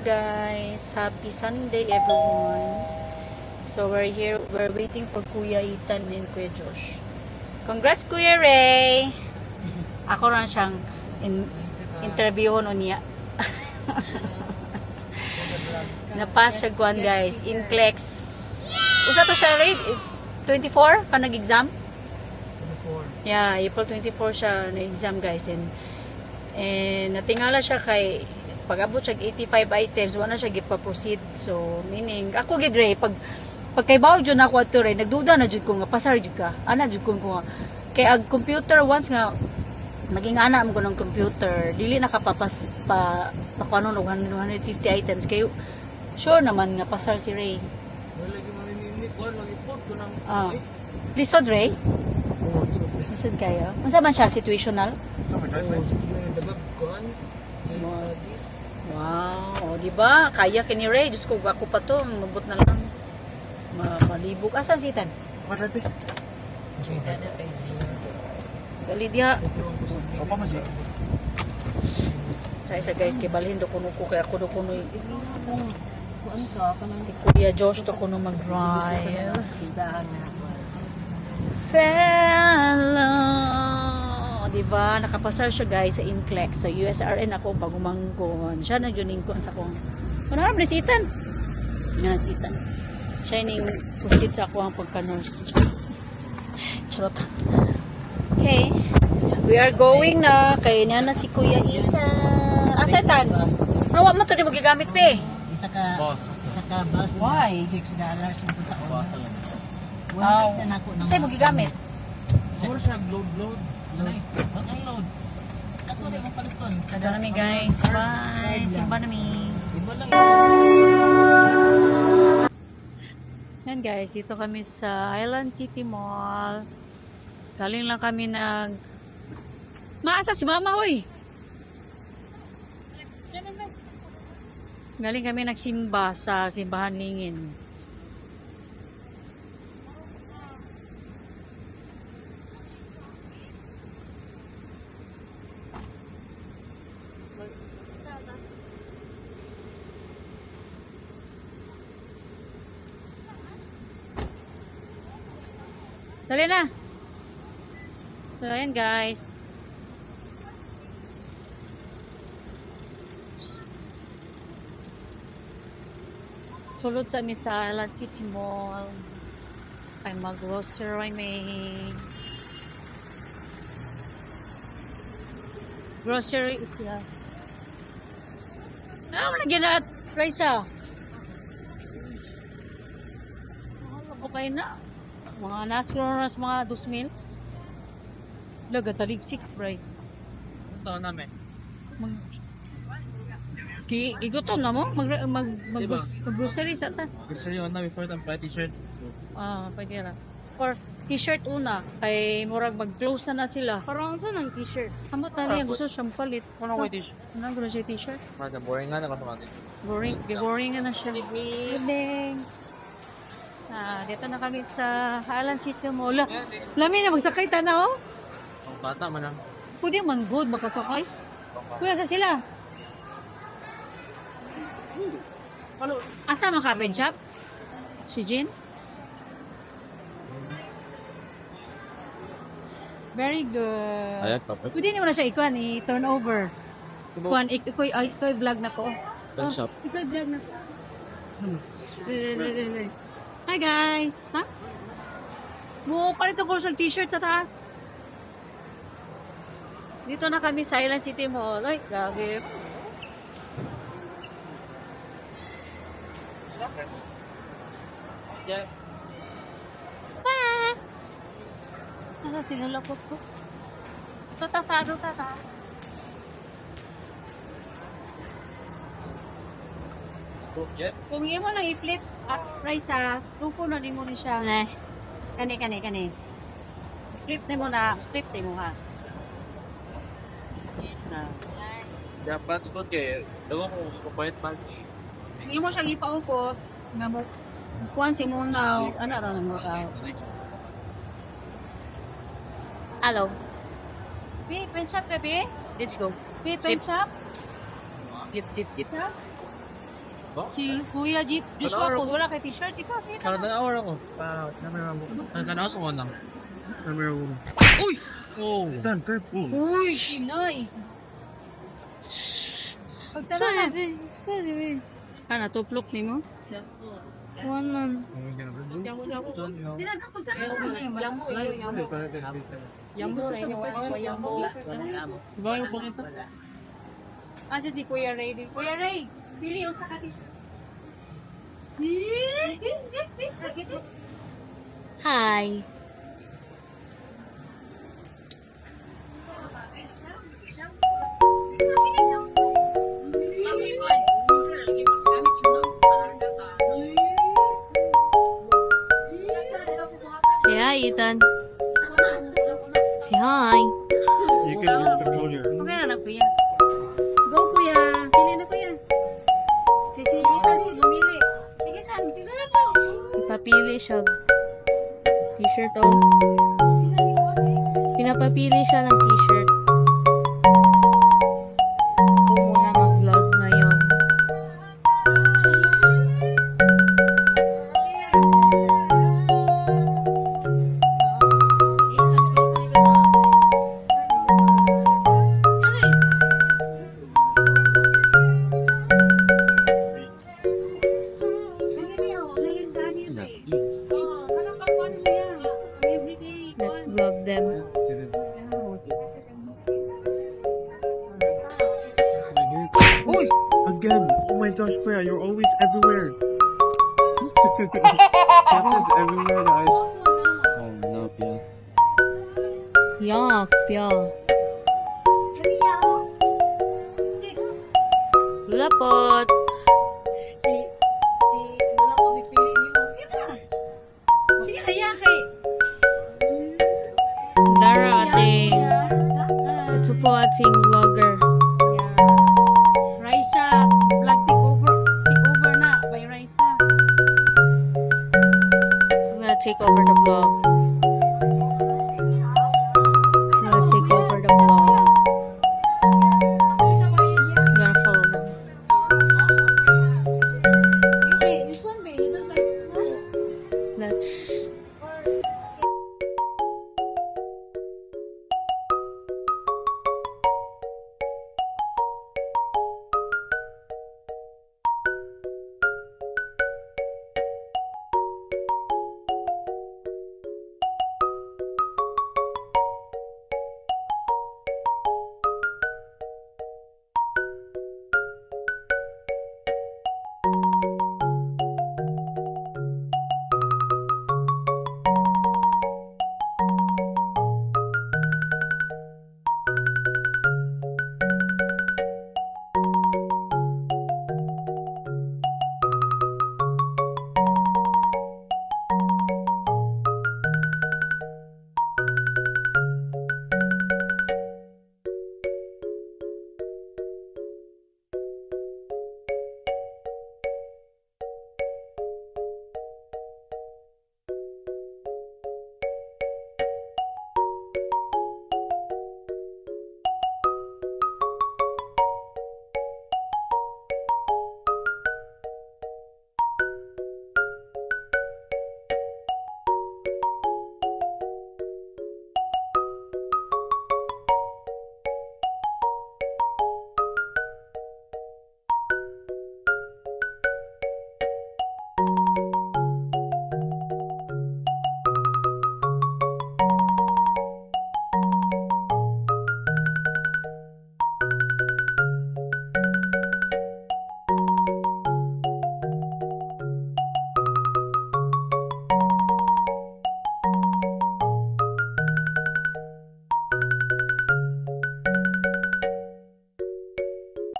guys. Happy Sunday everyone. So we're here, we're waiting for Kuya Ethan and Kuya Josh. Congrats Kuya Ray. Ako rin siyang interviewon niya. Na-pass siya guan guys. NCLEX. Usa to siya Ray? Is 24 ka nag-exam? 24. Yeah, April 24 siya na-exam guys. And natingala siya kay pag-abot siya 85 items, wala siya gipa-proceed. So, meaning, ako gid Ray, pag kay bawal jud ako ato Ray, nagduda na jud ko nga pasar jud ka. Ana jud ko nga kay ag computer once nga naging ana mo ko ng computer, dili nakapapas pa paano 150 items kayo. Sure naman nga pasar si Ray. Wala lagi mamimimik ko mag-report ko nang Lisod Ray? Lisod kayo. Unsa man siya situational? Wow, o di ba? Kaya kini Ray, Diyos ko, ako pa to, mabot na lang. Malibog. Asan si Tan? Marabi. Gali diha. Opa mo siya. Sa isa guys, kay balhin do kuno ko kay ako do kuno. Si Kuya Josh do kuno mag-drive. Fellow, diba? Nakapasar siya guys sa NCLEX. So, USRN ako pagumangkon. Siya na yun ko sa akong. Manarap na si Ethan. Nga si Ethan. Siya yung proceed sa ako ang pagka-nurse. Charot. Okay. We are going na. Kaya niya na si Kuya Ethan. Asa Ethan? Nawa mo ito di magigamit pa eh. Isa ka bus. Why? $6 ito sa una. Sa'yo magigamit? Siguro siya load. Huwag ang load. Ako rin ang paliton. Ito namin guys. Bye. Simba namin. Iba lang. Yan guys, dito kami sa Island City Mall. Galing lang kami Maasa si mama, oy! Galing kami nagsimba sa Simbahan Lingin. Dali na. So, ayan guys. Sulod sa amin sa Island City Mall. Ay mag-grocery may grocery is that. Wala ginat. Raisa. Okay na. Mga nas mga 2,000. Laga taligsik, right? Ito namin. Gigutom na mo? Mag-grocery sa ta? Gusto niyo na before ang t-shirt? Pwede ra. Or t-shirt una. Kay murag mag-close na sila. Parang saan ang t-shirt? Kamot na niya. Gusto siyang palit. Ano ko t-shirt? Ano ko na siya t-shirt? Boring nga na kasama t-shirt. Boring na siya. Evening. Dito na kami sa Island City Mall. Lami na magsakay tanaw. Ang bata man lang. Pwede man good makasakay. Kuya sa sila. Asa man carpet shop? Si Jean? Very good. Ayan, kapit. Pwede naman na siya ikuan, i-turn over. Kuan, iko'y vlog na ko. Pen shop. Iko'y vlog na ko. Hi guys! Ha? Mo, palito ko sa t-shirt sa taas. Dito na kami sa Island City Mall. Ay, grabe. Yeah. Ano, sinulakot ko? Tatafado tata. Kung iyo mo lang i-flip at Raisa, tuko na din mo ni siya. Kani. Flip na mo na, flip sa mo ha. Dapat spot kayo. Ewan ko, kapayat pa. Kung iyo mo siyang ipaukot, nga mo, kuhan si mo na, ano na mo ka. Hello. Be, pen shop ka, be? Let's go. Be, pen shop? Gip. Ha? Si Kuya Jeep Joshua po, wala kay t-shirt. Ikaw, sige Para na. hour ako. Camera mo. Sana ako mo nang. Camera mo. Uy! Oh. Dan, careful. Uy! Inay! Pagtala na. Ano, tuplok ni mo? Wanan. Bayo po kita. Asa si Kuya Ray din. Kuya Ray! Pili yung sakati. Hi. Yeah, Ethan. Say hi. You can just control your... Okay na na, Kuya. Go, Kuya. Pili na, Kuya. Kasi Ethan, bumili. Sige, Ethan. Pili na po. Ipapili siya. T-shirt, oh. Pinapapili siya ng t-shirt. Ako muna mag-vlog ngayon. Let's vlog them. Uy! Again! Oh my gosh, Freya, you're always everywhere. Cat is everywhere, guys. Oh no, Pia. Yeah, Pia. Lapot. Wala ko pipili ni mo. Sige na. Sige na, yan kay. Darating. Ito po ating vlogger. Raisa, vlog takeover. Takeover na by Raisa. I'm gonna take over the vlog. I'm gonna take over the vlog. I'm gonna follow them. This one, babe. You don't like. Let's...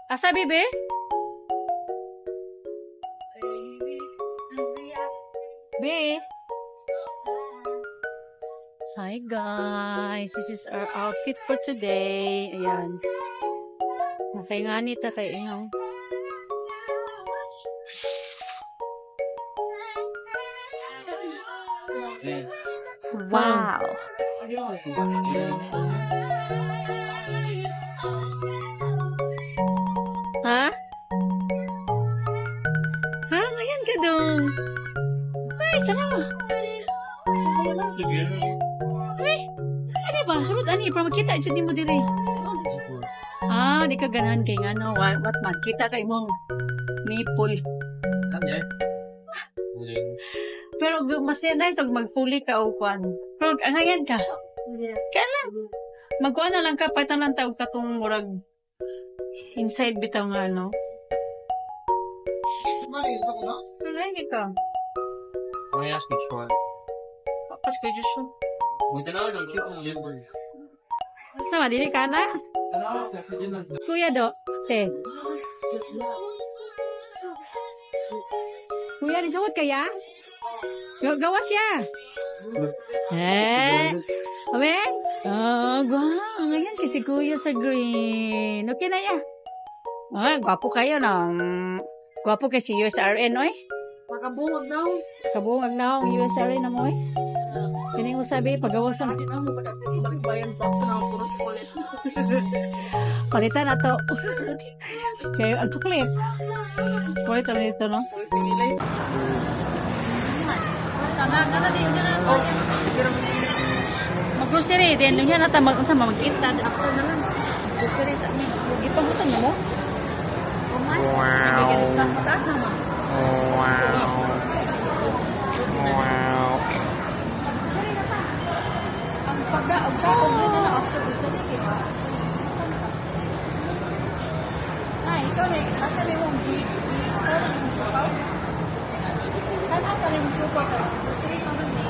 Asa, bebe? Be? Hi guys, this is our outfit for today. Ayan. Nakaingani ta kay ingaw. Wow. Ha? Ayan ka dong. Ay, sana. Ay, ano ba? Sunod, ani, para makita, dyan mo diri. Ah, di ka ganahan kay ano, what man, kita kay mong nipple. Pero mas nice og magpuli ka o kwan. Pero angayan ka. Kailan? Magkuha na lang ka, patan lang tawag katong murag inside bitaw nga ano. Pero lagi ka. Why ask me short? Papas ko dyan siya. Buti na lang, hindi ko remember. Sama, dili ka na? Kuya do, te. Kuya, disukot kaya? Gawa siya. Amen? Oh, wow. Ngayon kasi kuya sa green. Okay na ya. Ah, gwapo kayo na. Gwapo kasi USRN, oy. Makabungag daw. Kabungag na ang USRN na mo, oy. Kini ko sabi, pagawasan. Bayan box na ang puro chocolate. Palitan na to. Kaya ang chocolate. Palitan na ito, no? Mag-grocery din. Yan nata mag-unsa magkita. After na lang. Grocery sa amin. Ipagutan na mo? Wow. Mataas naman. Wow. Ang pagka-og na na after grocery. Diba? Ay, ikaw na. Nasa rin mong nasa rin mong chupa ka. Grocery ka man eh.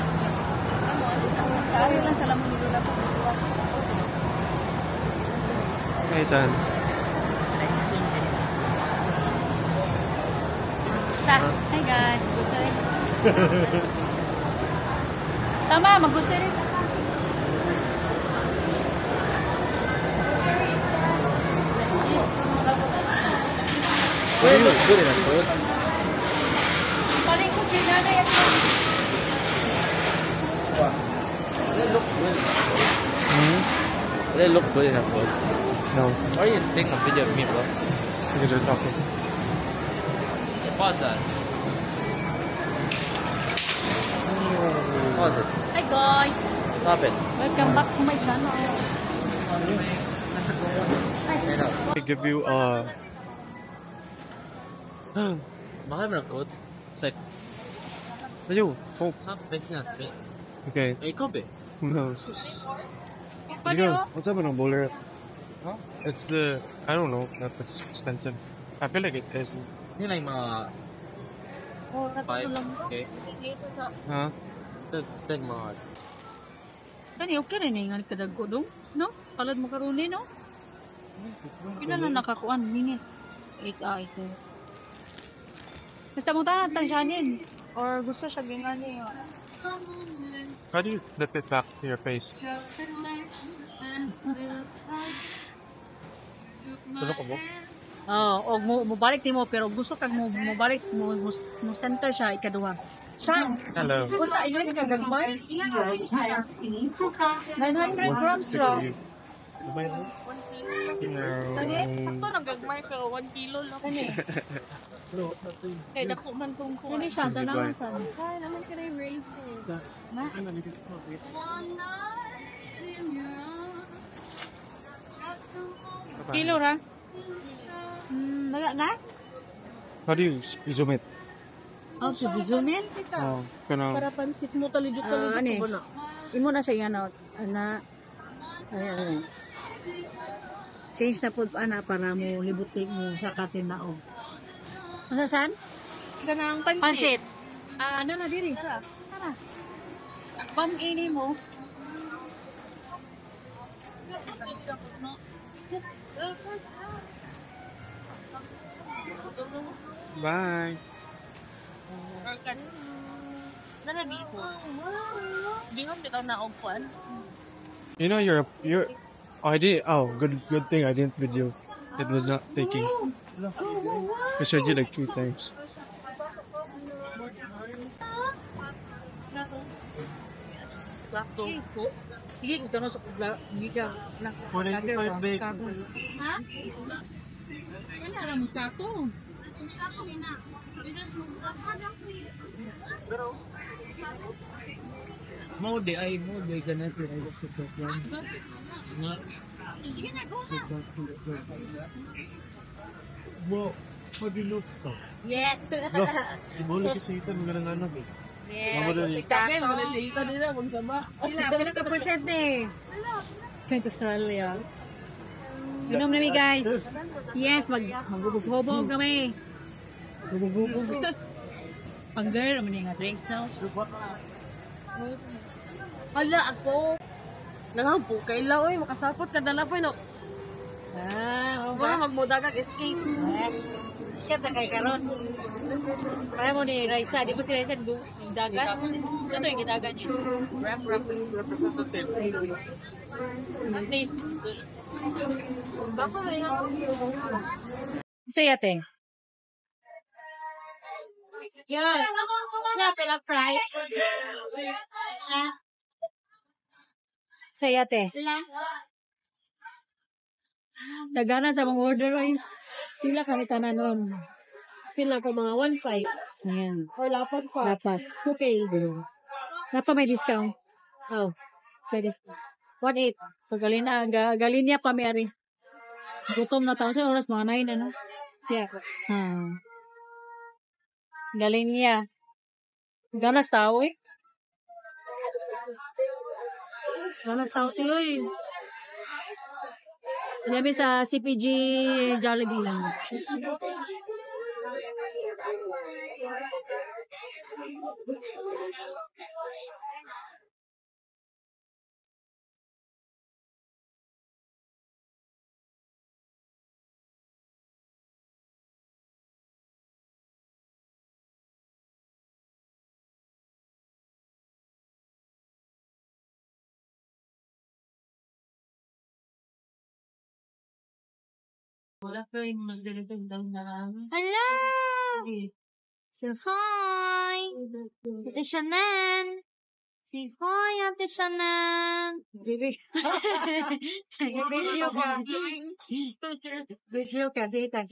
Ano lang sa lamang nilo na po. Hey, Dan. Hi guys, grocery. Tama, mag-grocery. What do you look good in that food? Paling ko sila na yan. They look good in that food. No, Why are you taking a video of me, bro? because you're talking. Pause that. Pause it. Hi guys, Stop it. welcome back to my channel. I give you Mahal mo na code? It's like, Ayo, oh, stop making that thing. okay. Hey, copy. No, it's just. Yo, what's up with a bowler? Huh? It's I don't know if it's expensive. I feel like it is. Yun lang yung mga Oh, 5K. Huh? Ito yung mga... Kani okay rin eh, nga kadagko dong, no? Palad mo karuni, no? Yun na nakakuan, mingi. Ito. Basta mo tanat ang siyanin. Or gusto siya gingani. How do you flip it back to your face? Tulog ko mo? O mo balik ni mo, pero gusto kag mo balik mo center siya, ikaduha. Siya, Hello. kung sa inyo ka gagmay, 900 grams raw. Ito nagagmay pero 1 kilo lang. Kaya dako man kung Ano siya, tanawan sa. Ay, naman ka na yung raisin. Na? Kilo ra? Na? How do you zoom it? Oh, to zoom in? Oh, kanang. Para pansit mo talijok-talijok Ano ko na. Imo na siya yan, ana. Ayan. Change na po, ana, para mo libutin mo sa katinao. Masa saan? Ganang pansit. Pansit. Ano na diri? Tara. Pam-ini mo. Bye. Nana dito. Di nga kita naogpan. You know you're. Oh, I did. Oh, good thing I didn't video. It was not taking. I showed you like 2 times. Lakto. Sige, ito na sa kugla. Hindi ka. 495 bake. Ha? Wala na muskato. Mode ay ganun sila ay yan. Nga. Bro, how do you know stuff? Yes. No, ibuli kasi ito, mga nanganag eh. Yes. Pila ka percent eh. Kahit Australia. Inom na mi guys. Yes, magbubog kami. Bubog. Pang girl, naman yung drinks now. Hala, ako. Nangampo, kaila, oy, makasapot ka dala po, no? Wala magmudagag escape. Yes. Sikat na kay Karon. Kaya mo ni Raisa, di ba si Raisa yung dagat? Ito yung dagat siya. Rap. At least. Bako na yan. Say ate. Yan. Wala, pila price. Say ate. Dagana sa mga order ay. Pila kami tanan nun. Pila ko mga 1.5. Ayan. Or lapat pa. Lapas. Okay. Napa may discount. Oh. May discount. 1.8. Galing niya pa may ari. Gutom na tao sa oras mga 9 ano. Yeah. Galing niya. Ganas tao eh. Ganas tao tiyo eh. Sabi sa CPG Jollibee lang. Wala pa yung magdalagdag daw na kami. Hello! So, hi! Ate Shannon! Si hi, Ate Shannon! Video ka. Video ka. Sitan.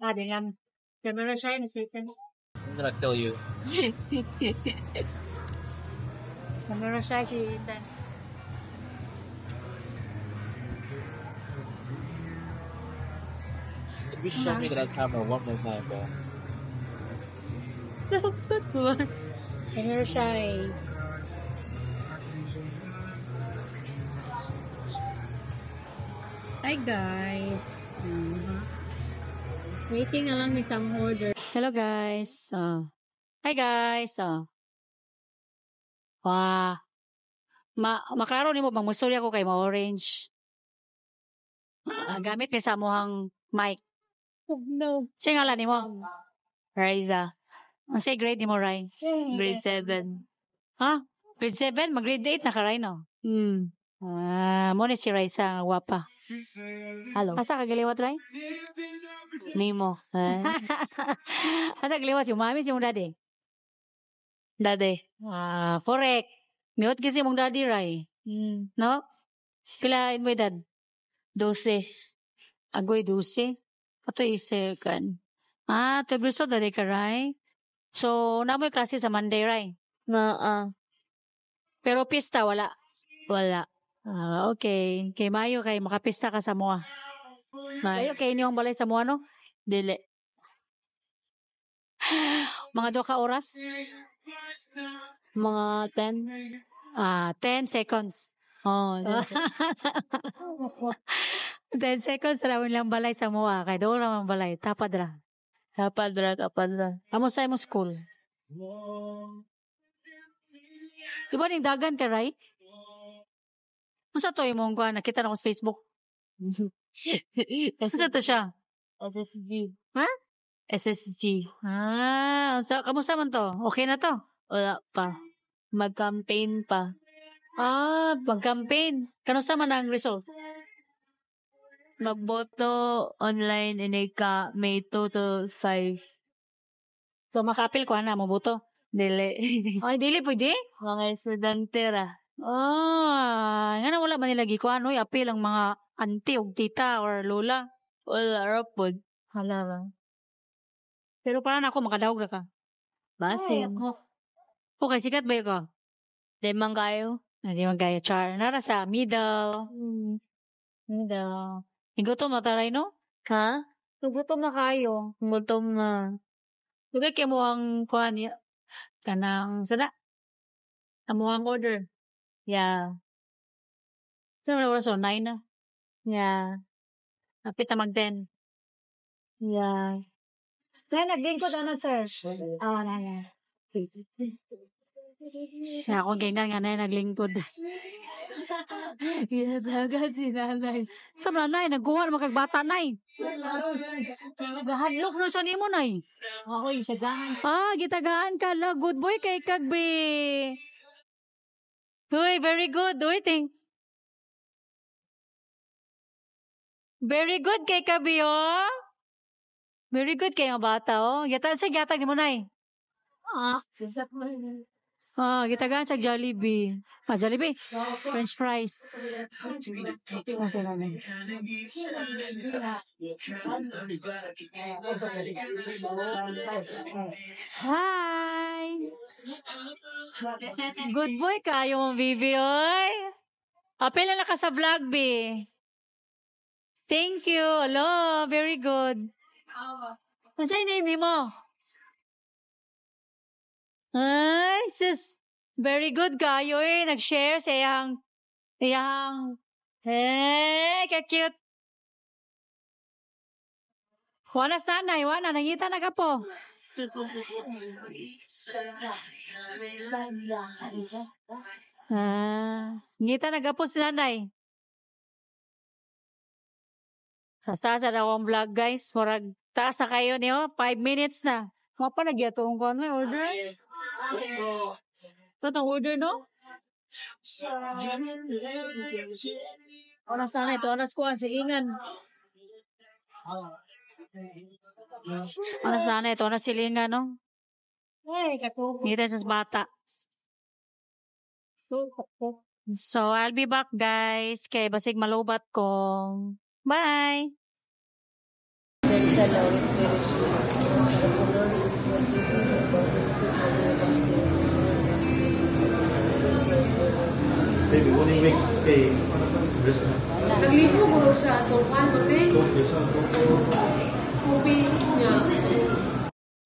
Dengan camera siya, nasitan. I'm gonna kill you. Camera siya, sitan. You show me that camera one more time, bro. Camera siya eh. Hi guys. Waiting na lang ni some order. Hello guys. Hi guys. Wow. Maklaro ni mo bang musuli ako kay ma-orange. Gamit ni sa muhang mic. No. Sige nga ni mo. Riza. Ang say grade ni mo, Ray? Grade 7. Ha? Grade 7? Mag-grade 8 na ka, Ray, no? Mo ni si Raisa, wapa. Hello. Asa ka giliwat, Ray? Nemo. Asa giliwat si mami, si mong daddy? Dade. Correct. Miot kasi mong daddy, Ray. No? Pila mo edad? 12. Agoy 12. Ato kan. 12 years old, daddy ka, Ray. So, namoy klase sa Monday, Ray. Pero pista, wala. Wala. Okay. Kay Mayo, kay makapista ka sa mua. Mayo, kay inyong balay sa mua, no? Dili. Mga 2 ka oras? Mga 10. 10 seconds. Oh, 10 seconds rawin lang balay sa mua. Kay doon lang ang balay. Tapad ra. Tapad ra. Amo sa imong school. Diba ning dagan ka, Ray? Masa to imong kuha? Nakita na ko sa Facebook. Masa to siya? SSG. Ha? SSG. Kamusta man to? Okay na to? Wala pa. Mag-campaign pa. Pag-campaign. Kanusta man ang result? Magboto online inika May 2 to 5. So, makapil ko na, mabuto. Dili. Ay, dili pwede? Mga estudyante ra. Nga na wala man nila gikuan, oy, apil ang mga auntie o tita or lola. Wala ra pod. Hala lang. Pero parang ako makadawag na ka. Basin. Okay, sikat ba yun ka? Di man kayo. Hindi man gaya char. Nara sa middle. Middle. Igutom na taray, no? Ha? Gutom na kayo. Gutom na. Lugay kayo mo ang kuhan niya. Kanang sana. Amo ang order. Yeah. Saan na oras? 9 na. Yeah. Napit na mag-10. Yeah. Kaya naglingkod ano, sir? Oo, na. Kaya ako ganyan nga na naglingkod. Ginatagan si nanay. Sa nanay, nagkuha na makagbata, nay. Gahadlok na siya ni mo, nay. Ako yung sagahan. Gitagaan ka la. Good boy kay Kagbe. Uy, very good. Uy, very good kay Kabi, oh. Very good kay ang bata, oh. Yatag ni mo, nay. Gitagaan siya Jollibee. Jollibee. French fries. Hi! Good boy kayo mong Vivi, oy. Apel na ka sa vlog, be. Thank you. Hello, very good. Ano sa'yo name mo? Ay, sis. Very good kayo eh. Nag-share sa iyang, hey, ka-cute. Wanas nanay, nangita na ka po. Ngita na ka po si nanay. Sa akong vlog, guys. Murag, taas na kayo niyo. 5 minutes na. Mapa nagyatong ko na order. Ito ang order, no? Oras na ito. Oras ko ang silingan. Oras na ito. Oras silingan, no? Ngita sa bata. So, I'll be back, guys. Kay basig malubat ko. Bye! Baby, what do you make a this? Naglipo mo siya. Tukan, mami. This one. 2 piece niya.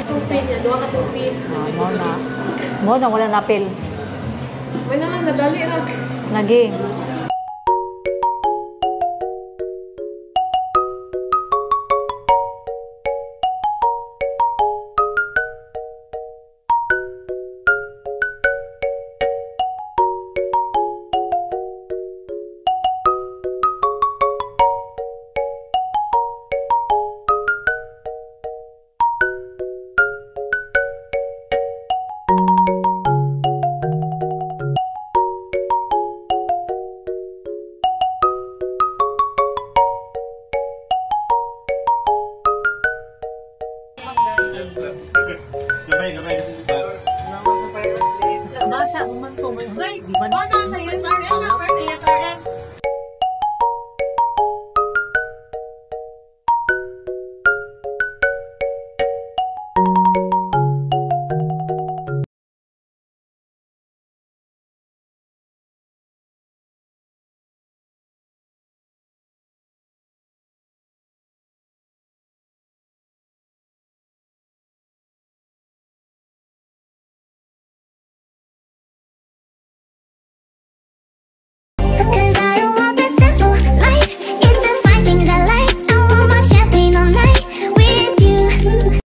2 piece niya. 2 ka 2 piece. Mo na wala napil. May naman nadali ra. Lagi. Gabay. Basa, umang ko. Di ba? Basa sa USRN na. Where's the USRN?